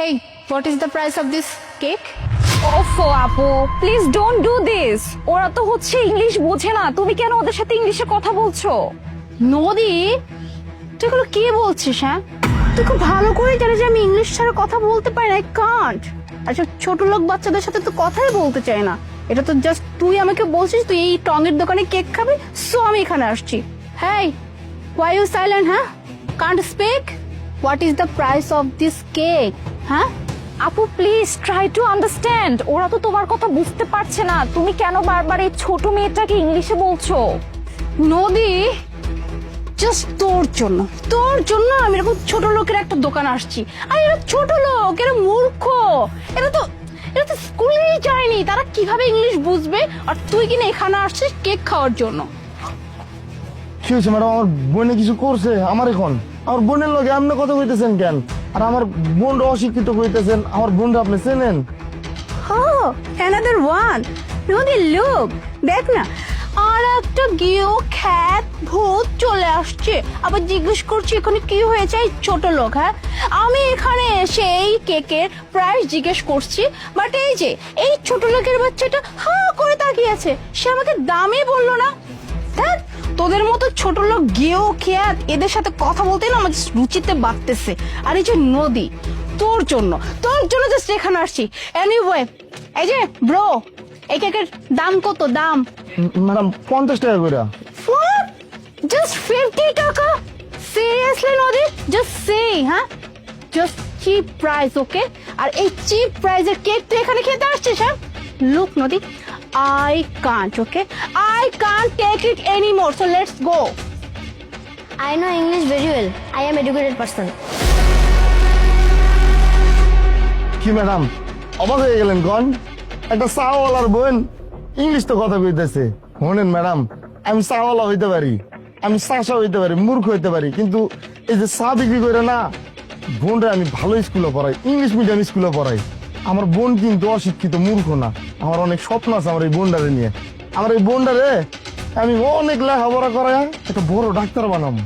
Hey, what is the price of this cake? ওফো আপু please don't do this. ওরা তো হচ্ছে ইংলিশ বোঝে না, তুমি কেন ওদের সাথে ইংলিশে কথা বলছো? নদী, তুই এগুলো কি বলছিস? হ্যাঁ, তুই খুব ভালো করে জানিস যে আমি ইংলিশ ছাড়া কথা বলতে পারি না। I can't. আচ্ছা, ছোট লোক বাচ্চাদের সাথে তো কথাই বলতে চাই না। এটা তো জাস্ট তুই আমাকে বলছিস তুই এই টঙের দোকানে কেক খাবি, সো আমি এখানে আসছি। হেই, why you silent? হ্যাঁ, can't speak? What is the price of this cake? হ্যাঁ, আপু প্লিজ ট্রাই টু আন্ডারস্ট্যান্ড। ওরা তো তোমার কথা বুঝতে পারছে না, তুমি কেন বারবার এই ছোট মেয়েটাকে ইংলিশে বলছো? নদী, জাস্ট তোর জন্য আমি এরকম ছোট লোকের একটা দোকান আসছি। আর এরা ছোট লোক, এরা মূর্খ, এরা তো স্কুলেই যায়নি, তারা কিভাবে ইংলিশ বুঝবে? আর তুই কিনা এখানে আসছিস কেক খাওয়ার জন্য। কি হয়েছে ম্যাডাম? আমার বোনে কিছু করছে? আমার বোনের লগে আপনি কথা কইতেছেন কেন? আর আমার বোনরা অশিক্ষিত কইতেছেন, আমার বোনরা আপনি চেনেন? Oh, another one. নদী, লোক দেখ না, আর একটা গিয়েও খ্যাত ভূত চলে আসছে। আবার জিজ্ঞেস করছি এখানে কি হয়েছে? এই ছোট লোক, হ্যাঁ, আমি এখানে এসে এই কেকের প্রাইস জিজ্ঞেস করছি, বাট এই যে এই ছোট লোকের বাচ্চাটা হা করে তাকিয়েছে, সে আমাকে দামই বললো না। দেখ, তোদের মতো ছোট লোক গিয়েও খ্যাত এদের সাথে কথা বলতে না আমার just রুচিতে বাড়তেছে। আর এই যে নদী, তোর জন্য জাস্ট এখানে আসছি। এনিওয়ে, এই যে ব্রো, এই কেকের দাম কত? দাম ম্যাডাম 50 টাকা করে। জাস্ট 50 টাকা? সিরিয়াসলি নদী? জাস্ট সে, হ্যাঁ, জাস্ট চিপ প্রাইস, ওকে? আর এই চিপ প্রাইসের কেক তুই এখানে খেতে আসছিস? হ্যাঁ, লুক নদী, I can't, okay? I can't take it anymore, so let's go. I know English very well. I am educated person. কি ম্যাডাম, অবাক হয়ে গেলেন? কোন একটা চাওয়ালার বোন ইংলিশ তো কথা কইতেছে। শোনেন ম্যাডাম, আমি চাওয়ালা হইতে পারি, আমি চাষা হইতে পারি, মূর্খ হইতে পারি, কিন্তু এই যে চা বিক্রি করে না, বোনরা আমি ভালো স্কুলে পড়াই, ইংলিশ মিডিয়াম স্কুলে পড়াই। আমার বোন কিন্তু অশিক্ষিত, মূর্খ না। আমার অনেক স্বপ্ন আছে আমার এই বোনটারে নিয়ে। আমার এই বোনটারে আমি অনেক লেখাপড়া করাই একটা বড় ডাক্তার বানাবো।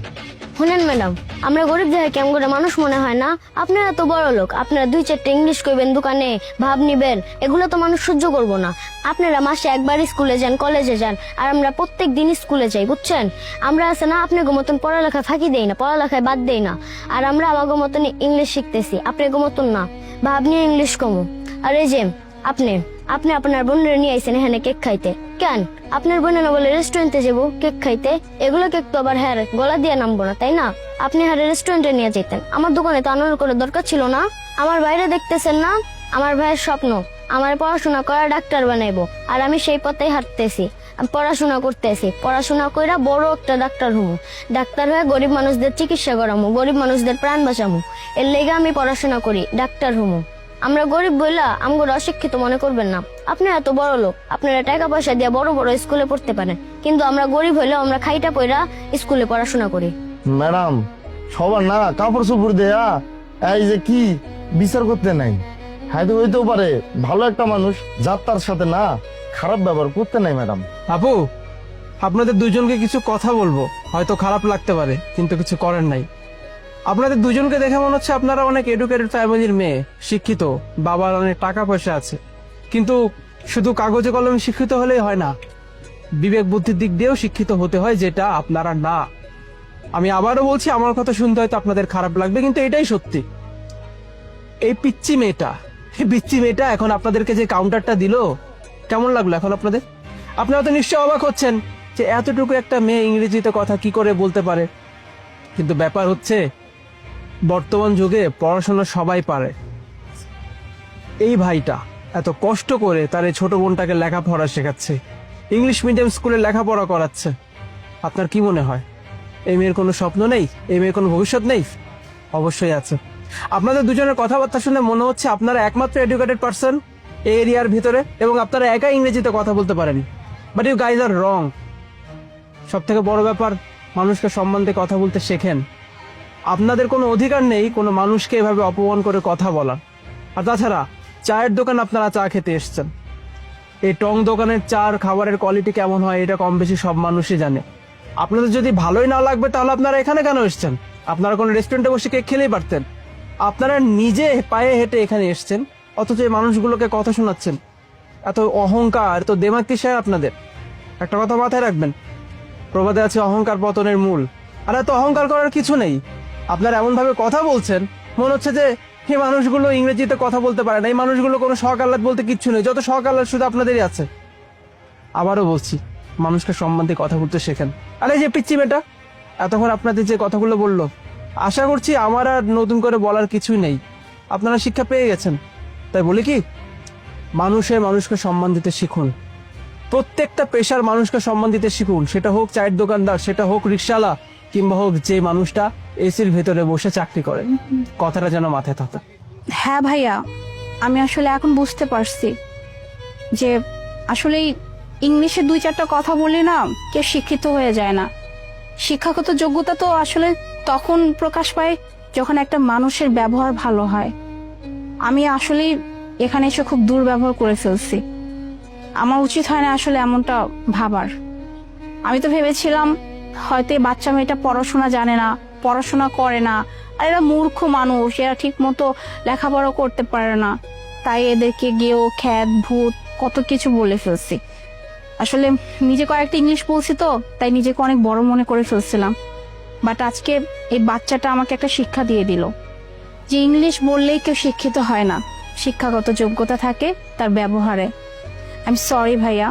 শুনেন ম্যাডাম, আমরা গরিব দেখে কেমন করে মানুষ মনে হয় না? আপনারা তো বড় লোক, আপনারা 2-4টা ইংলিশ কইবেন দোকানে, ভাব নিবেন, এগুলো তো মানুষ সহ্য করবো না। আপনারা মাসে একবার স্কুলে যান, কলেজে যান, আর আমরা প্রত্যেক দিন স্কুলে যাই, বুঝছেন? আমরা আছে না আপনার মতন পড়ালেখা ফাঁকি দেই না, পড়ালেখায় বাদ দেই না। আর আমরা আমাকে মতন ইংলিশ শিখতেছি, আপনার মতন না। ভাব নিয়ে ইংলিশ কমো। আর এই যে আপনি আপনার বোনের নিয়ে আইছেন এখানে কেক খাইতে, কেন? আপনার বোনে না বলে রেস্টুরেন্টে যাবো কেক খাইতে? এগুলো কেক তো আবার হ্যাঁ গলা দিয়ে নামবো না, তাই না? আপনি হ্যাঁ রেস্টুরেন্টে নিয়ে যেতেন, আমার দোকানে তো আনার করে দরকার ছিল না? আমার বাইরে দেখতেছেন না, আমার ভাইয়ের স্বপ্ন আমার পড়াশোনা করা ডাক্তার বানাইবো, আর আমি সেই পথেই হাঁটতেছি। পড়াশোনা করতেছি, পড়াশোনা কইরা বড় একটা ডাক্তার হমু, ডাক্তার হয়ে গরিব মানুষদের চিকিৎসা করামু, গরিব মানুষদের প্রাণ বাঁচামু। এর লেগে আমি পড়াশোনা করি, ডাক্তার হমু। আমরা গরিব বইলা আমগো অশিক্ষিত মনে করবেন না। আপনারা তো বড় লোক, আপনারা টাকা পয়সা দিয়ে বড় বড় স্কুলে পড়তে পারেন, কিন্তু আমরা গরিব হইলেও আমরা খাইটা পয়রা স্কুলে পড়াশোনা করি। ম্যাডাম, সবার না কাপড় চোপড় দেয়া এই যে কি বিচার করতে নাই। হয়তো হইতেও পারে ভালো একটা মানুষ, যার তার সাথে না খারাপ ব্যবহার করতে নাই। ম্যাডাম, আপু, আপনাদের দুজনকে কিছু কথা বলবো, হয়তো খারাপ লাগতে পারে, কিন্তু কিছু করার নাই। আপনাদের দুজনকে দেখে মনে হচ্ছে আপনারা অনেক এডুকেটেড ফ্যামিলির মেয়ে, শিক্ষিত, বাবার অনেক টাকা পয়সা আছে, কিন্তু শুধু কাগজে কলমে শিক্ষিত হলেই হয় না, বিবেক বুদ্ধির দিক দিয়েও শিক্ষিত হতে হয়, যেটা আপনারা না। আমি আবারও বলছি, আমার কথা শুনতে হয়তো আপনাদের খারাপ লাগবে, কিন্তু এটাই সত্যি। এই পিচ্চি মেয়েটা এখন আপনাদেরকে যে কাউন্টারটা দিল, কেমন লাগলো এখন আপনাদের? আপনারা তো নিশ্চয় অবাক হচ্ছেন যে এতটুকু একটা মেয়ে ইংরেজিতে কথা কি করে বলতে পারে, কিন্তু ব্যাপার হচ্ছে বর্তমান যুগে পড়াশোনা সবাই পারে। এই ভাইটা এত কষ্ট করে তার এই ছোট বোনটাকে লেখাপড়া শেখাচ্ছে, ইংলিশ মিডিয়াম স্কুলে লেখাপড়া করাচ্ছে। আপনার কি মনে হয় এই মেয়ের কোনো স্বপ্ন নেই? এই মেয়ের কোনো ভবিষ্যৎ নেই? অবশ্যই আছে। আপনাদের দুজনের কথাবার্তা শুনে মনে হচ্ছে আপনারা একমাত্র এডুকেটেড পারসন এই এরিয়ার ভিতরে, এবং আপনারা একাই ইংরেজিতে কথা বলতে পারেন, বাট ইউ গাইজ আর রং। সব থেকে বড় ব্যাপার, মানুষকে সম্মান দিয়ে কথা বলতে শেখেন। আপনাদের কোনো অধিকার নেই কোনো মানুষকে এভাবে অপমান করে কথা বলার। আর তাছাড়া চায়ের দোকান আপনারা চা খেতে এসছেন, এই টং দোকানের চার খাবারের কোয়ালিটি কেমন হয় এটা কম বেশি সব মানুষই জানে। আপনাদের যদি ভালোই না লাগবে তাহলে আপনারা এখানে কেন এসছেন? আপনারা কোনো রেস্টুরেন্টে বসে কেক খেলেই পারতেন। আপনারা নিজে পায়ে হেঁটে এখানে এসেছেন, অথচ এই মানুষগুলোকে কথা শোনাচ্ছেন। এত অহংকার, এত দেমাগ কিসের আপনাদের? একটা কথা মাথায় রাখবেন, প্রবাদে আছে অহংকার পতনের মূল। আর এত অহংকার করার কিছু নেই। আপনারা এমন ভাবে কথা বলছেন, মনে হচ্ছে যে এই মানুষগুলো ইংরেজিতে কথা বলতে পারে না, এই মানুষগুলো কোনো শখ আহ্লাদ বলতে কিচ্ছু নেই, যত শখ আহ্লাদ শুধু আপনাদেরই আছে। আবারও বলছি, মানুষকে সম্মান দিয়ে কথা বলতে শেখেন। আরে যে পিচ্ছি মেয়েটা এতক্ষণ আপনাদের যে কথাগুলো বললো, আশা করছি আমার আর নতুন করে বলার কিছুই নেই, আপনারা শিক্ষা পেয়ে গেছেন। তাই বলি কি, মানুষকে সম্মান দিতে শিখুন। প্রত্যেকটা পেশার মানুষকে সম্মান দিতে শিখুন, সেটা হোক চায়ের দোকানদার, সেটা হোক রিকশাওয়ালা, কিংবা হোক যে মানুষটা এসির ভেতরে বসে চাকরি করে। কথাটা যেন মাথায় থাকে। হ্যাঁ ভাইয়া, আমি আসলে এখন বুঝতে পারছি যে আসলে ইংলিশে 2-4টা কথা বলি না, কেউ শিক্ষিত হয়ে যায় না। শিক্ষাগত যোগ্যতা তো আসলে তখন প্রকাশ পায় যখন একটা মানুষের ব্যবহার ভালো হয়। আমি আসলে এখানে এসে খুব দুর্ব্যবহার করে ফেলছি। আমার উচিত হয় না আসলে এমনটা ভাবার। আমি তো ভেবেছিলাম হয়তো এই বাচ্চা মেয়েটা পড়াশোনা জানে না, পড়াশোনা করে না, আর এরা মূর্খ মানুষ, এরা ঠিক মতো লেখাপড়া করতে পারে না, তাই এদেরকে গিয়েও খ্যাত ভূত কত কিছু বলে ফেলছি। আসলে নিজে কয়েকটা ইংলিশ বলছি তো, তাই নিজেকে অনেক বড় মনে করে ফেলছিলাম। বাট আজকে এই বাচ্চাটা আমাকে একটা শিক্ষা দিয়ে দিল যে ইংলিশ বললেই কেউ শিক্ষিত হয় না, শিক্ষাগত যোগ্যতা থাকে তার ব্যবহারে। আই এম সরি ভাইয়া,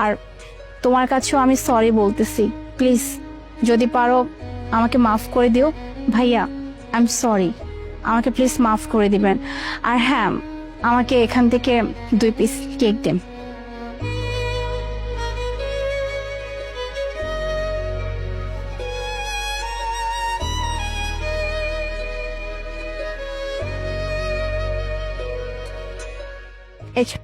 আর তোমার কাছেও আমি সরি বলতেছি। প্লিজ যদি পারো আমাকে মাফ করে দিও ভাইয়া। আই এম সরি, আমাকে প্লিজ মাফ করে দিবেন। আর হ্যাঁ, আমাকে এখান থেকে 2 পিস কেক দেন। এই যে,